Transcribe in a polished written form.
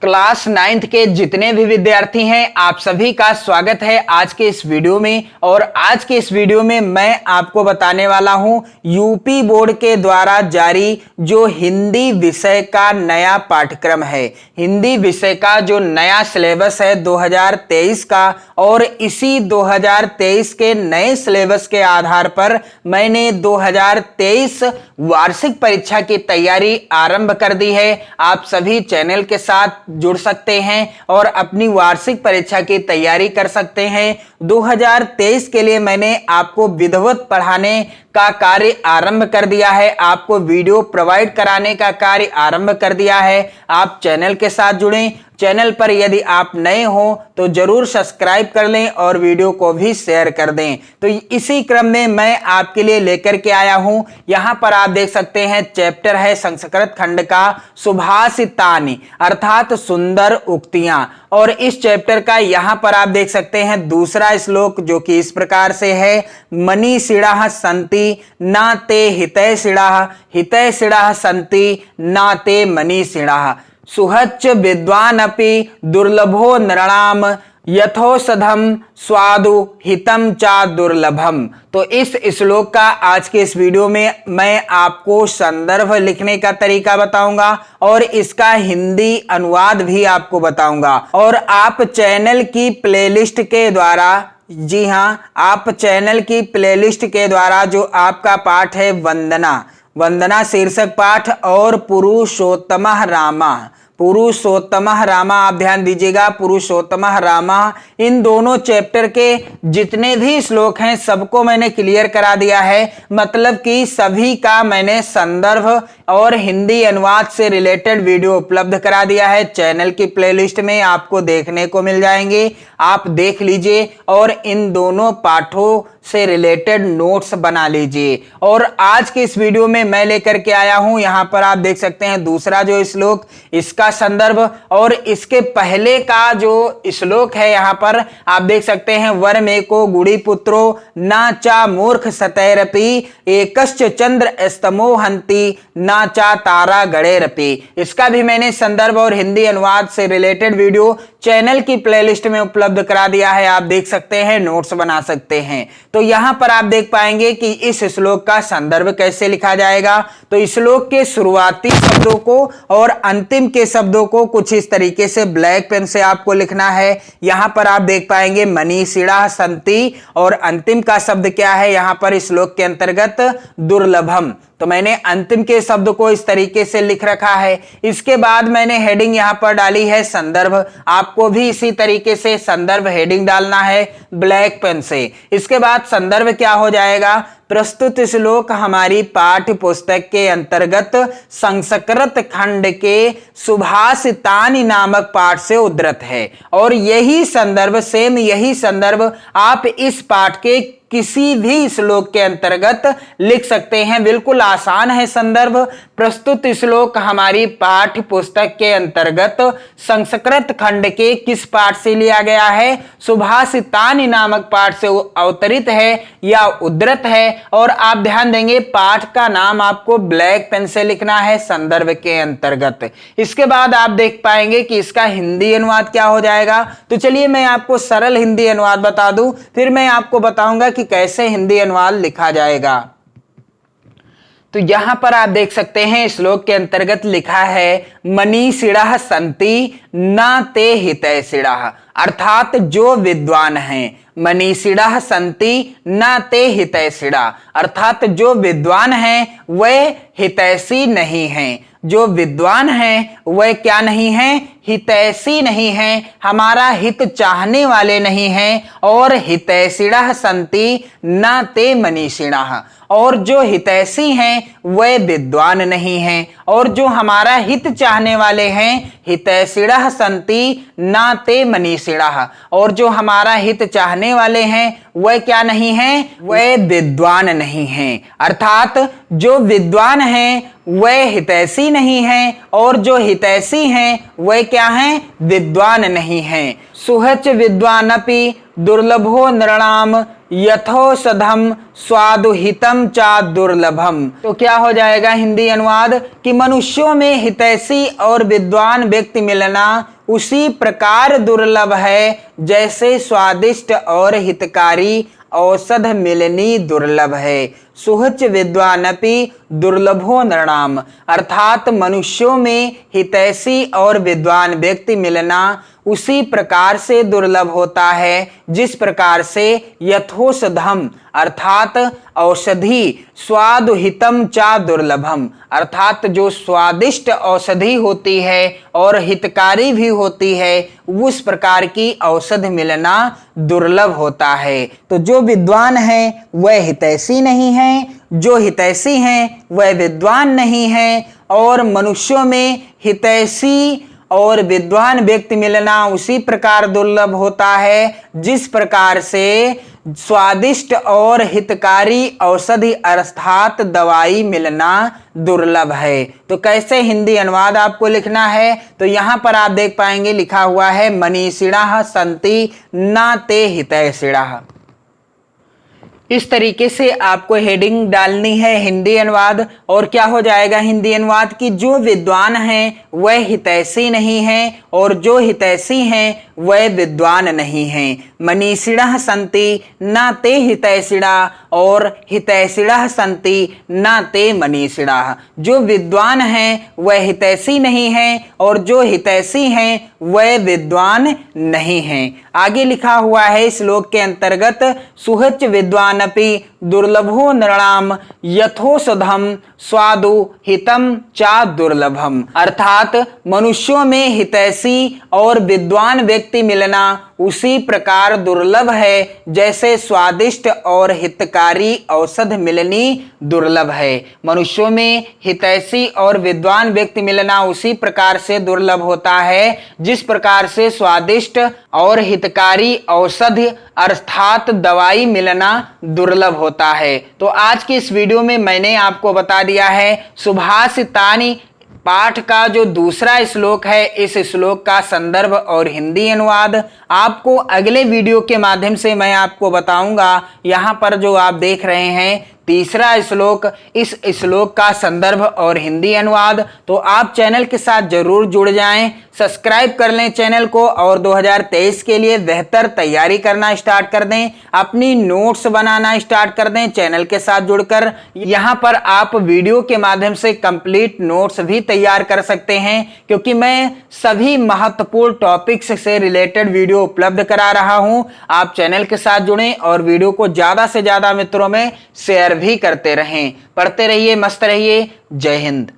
Class 9th के जितने भी विद्यार्थी हैं आप सभी का स्वागत है आज के इस वीडियो में। और आज के इस वीडियो में मैं आपको बताने वाला हूं यूपी बोर्ड के द्वारा जारी जो हिंदी विषय का नया पाठ्यक्रम है, हिंदी विषय का जो नया सिलेबस है 2023 का। और इसी 2023 के नए सिलेबस के आधार पर मैंने 2023 वार्षिक परीक्षा की तैयारी आरंभ कर दी है। आप सभी चैनल के साथ जुड़ सकते हैं और अपनी वार्षिक परीक्षा की तैयारी कर सकते हैं। 2023 के लिए मैंने आपको विधिवत पढ़ाने का कार्य आरंभ कर दिया है, आपको वीडियो प्रोवाइड कराने का कार्य आरंभ कर दिया है। आप चैनल के साथ जुड़ें। चैनल पर यदि आप नए हो तो जरूर सब्सक्राइब कर लें और वीडियो को भी शेयर कर दें। तो इसी क्रम में मैं आपके लिए लेकर के आया हूं, यहां पर आप देख सकते हैं चैप्टर है संस्कृत खंड का सुभाषितानि अर्थात सुंदर उक्तियां। और इस चैप्टर का यहां पर आप देख सकते हैं दूसरा श्लोक जो कि इस प्रकार से है, मनीषिणः सन्ति न ते हितैषिणः हितैषिणः सन्ति न ते मनीषिणः सुहच्च विद्वानपि दुर्लभो नृणाम यथोषधम स्वादु हितम चा दुर्लभम। तो इस श्लोक का आज के इस वीडियो में मैं आपको संदर्भ लिखने का तरीका बताऊंगा और इसका हिंदी अनुवाद भी आपको बताऊंगा। और आप चैनल की प्लेलिस्ट के द्वारा, जी हां, आप चैनल की प्लेलिस्ट के द्वारा जो आपका पाठ है वंदना शीर्षक पाठ और पुरुषोत्तमः रामा, आप ध्यान दीजिएगा, पुरुषोत्तमः रामा, इन दोनों चैप्टर के जितने भी श्लोक हैं सबको मैंने क्लियर करा दिया है। मतलब कि सभी का मैंने संदर्भ और हिंदी अनुवाद से रिलेटेड वीडियो उपलब्ध करा दिया है। चैनल की प्लेलिस्ट में आपको देखने को मिल जाएंगे, आप देख लीजिए और इन दोनों पाठों से रिलेटेड नोट्स बना लीजिए। और आज के इस वीडियो में मैं लेकर के आया हूं, यहां पर आप देख सकते हैं दूसरा जो श्लोक, इसका संदर्भ और इसके पहले का जो श्लोक है यहां पर आप देख सकते हैं, वर में को गुड़ी पुत्रो ना चा मूर्ख सतैरपि एकश्च चंद्र स्तमो हंति ना चा तारा गणेरपि। इसका भी मैंने संदर्भ और हिंदी अनुवाद से रिलेटेड वीडियो चैनल की प्लेलिस्ट में उपलब्ध करा दिया है, आप देख सकते हैं, नोट्स बना सकते हैं। तो यहां पर आप देख पाएंगे कि इस श्लोक का संदर्भ कैसे लिखा जाएगा। तो श्लोक के शुरुआती शब्दों को और अंतिम के शब्दों को कुछ इस तरीके से ब्लैक पेन से आपको लिखना है। यहां पर आप देख पाएंगे मनीषिणः सन्ति और अंतिम का शब्द क्या है यहां पर श्लोक के अंतर्गत, दुर्लभम। तो मैंने अंतिम के शब्द को इस तरीके से लिख रखा है। इसके बाद मैंने हेडिंग यहां पर डाली है संदर्भ, आपको भी इसी तरीके से संदर्भ हेडिंग डालना है ब्लैक पेन से। इसके बाद संदर्भ क्या हो जाएगा, प्रस्तुत श्लोक हमारी पाठ्य पुस्तक के अंतर्गत संस्कृत खंड के सुभाषितानि नामक पाठ से उद्धृत है। और यही संदर्भ, सेम यही संदर्भ आप इस पाठ के किसी भी श्लोक के अंतर्गत लिख सकते हैं। बिल्कुल आसान है संदर्भ। प्रस्तुत श्लोक हमारी पाठ्य पुस्तक के अंतर्गत संस्कृत खंड के किस पाठ से लिया गया है, सुभाषितानि नामक पाठ से अवतरित है या उद्धृत है। और आप ध्यान देंगे पाठ का नाम आपको ब्लैक पेन से लिखना है संदर्भ के अंतर्गत। इसके बाद आप देख पाएंगे कि इसका हिंदी अनुवाद क्या हो जाएगा। तो चलिए मैं आपको सरल हिंदी अनुवाद बता दूं, फिर मैं आपको बताऊंगा कि कैसे हिंदी अनुवाद लिखा जाएगा। तो यहां पर आप देख सकते हैं श्लोक के अंतर्गत लिखा है, मनीषिणः सन्ति न ते हितैषिणः अर्थात जो विद्वान हैं, मनीषिणः सन्ति न ते हितैषिणः अर्थात जो विद्वान हैं वह हितैषी नहीं हैं। जो विद्वान हैं वह क्या नहीं हैं, हितैषी नहीं हैं, हमारा हित चाहने वाले नहीं हैं। और हितैषिणः सन्ति न ते मनीषिणः, और जो हितैषी हैं वह विद्वान नहीं हैं। और जो हमारा हित चाहने वाले हैं, हितैषिणः सन्ति न ते मनीषिणः, और जो हमारा हित चाहने वाले हैं वह क्या नहीं हैं, वह विद्वान नहीं हैं। अर्थात जो विद्वान हैं वह हितैषी नहीं हैं और जो हितैषी हैं वह क्या हैं, विद्वान नहीं हैं। सुहच विद्वानपि दुर्लभो नृणाम यथोषधम स्वादुहितम चा दुर्लभम। तो क्या हो जाएगा हिंदी अनुवाद कि मनुष्यों में हितैषी और विद्वान व्यक्ति मिलना उसी प्रकार दुर्लभ है जैसे स्वादिष्ट और हितकारी औषध मिलनी दुर्लभ है। सुहच विद्वानपि दुर्लभो नृणाम, अर्थात मनुष्यों में हितैषी और विद्वान व्यक्ति मिलना उसी प्रकार से दुर्लभ होता है जिस प्रकार से यथोषधम अर्थात औषधि स्वादुहितम चा दुर्लभम, अर्थात जो स्वादिष्ट औषधि होती है और हितकारी भी होती है उस प्रकार की औषध मिलना दुर्लभ होता है। तो जो विद्वान है वह हितैषी नहीं है, जो हितैषी हैं वह विद्वान नहीं है, और मनुष्यों में हितैषी और विद्वान व्यक्ति मिलना उसी प्रकार दुर्लभ होता है जिस प्रकार से स्वादिष्ट और हितकारी औषधि अर्थात दवाई मिलना दुर्लभ है। तो कैसे हिंदी अनुवाद आपको लिखना है, तो यहां पर आप देख पाएंगे लिखा हुआ है मनीषिणः सन्ति न ते हितैषिणः। इस तरीके से आपको हेडिंग डालनी है हिंदी अनुवाद, और क्या हो जाएगा हिंदी अनुवाद की जो विद्वान हैं वह हितैषी नहीं हैं और जो हितैषी हैं वह विद्वान नहीं हैं। मनीषिणः सन्ति न ते हितैषिणः और हितैषिणः सन्ति न ते मनीषिणः, जो विद्वान हैं वह हितैषी नहीं हैं और जो हितैषी हैं वह विद्वान नहीं हैं। आगे लिखा हुआ है श्लोक के अंतर्गत सुहच विद्वानपि दुर्लभो नृणाम यथोषधम स्वादु हितम चा दुर्लभम, अर्थात मनुष्यों में हितैषी और विद्वान व्यक्ति मिलना उसी प्रकार दुर्लभ है जैसे स्वादिष्ट और हितकारी औषध मिलनी दुर्लभ है। मनुष्यों में हितैषी और विद्वान व्यक्ति मिलना उसी प्रकार से दुर्लभ होता है जिस प्रकार से स्वादिष्ट और हितकारी औषधि अर्थात दवाई मिलना दुर्लभ होता है। तो आज की इस वीडियो में मैंने आपको बता दिया है सुभाषितानि पाठ का जो दूसरा श्लोक है, इस श्लोक का संदर्भ और हिंदी अनुवाद आपको अगले वीडियो के माध्यम से मैं आपको बताऊंगा। यहाँ पर जो आप देख रहे हैं तीसरा श्लोक, इस श्लोक का संदर्भ और हिंदी अनुवाद। तो आप चैनल के साथ जरूर जुड़ जाएं, सब्सक्राइब कर लें चैनल को और 2023 के लिए बेहतर तैयारी करना स्टार्ट कर दें, अपनी नोट्स बनाना स्टार्ट कर दें चैनल के साथ जुड़कर। यहाँ पर आप वीडियो के माध्यम से कंप्लीट नोट्स भी तैयार कर सकते हैं क्योंकि मैं सभी महत्वपूर्ण टॉपिक्स से रिलेटेड वीडियो उपलब्ध करा रहा हूँ। आप चैनल के साथ जुड़ें और वीडियो को ज्यादा से ज्यादा मित्रों में शेयर भी करते रहें। पढ़ते रहिए, मस्त रहिए। जय हिंद।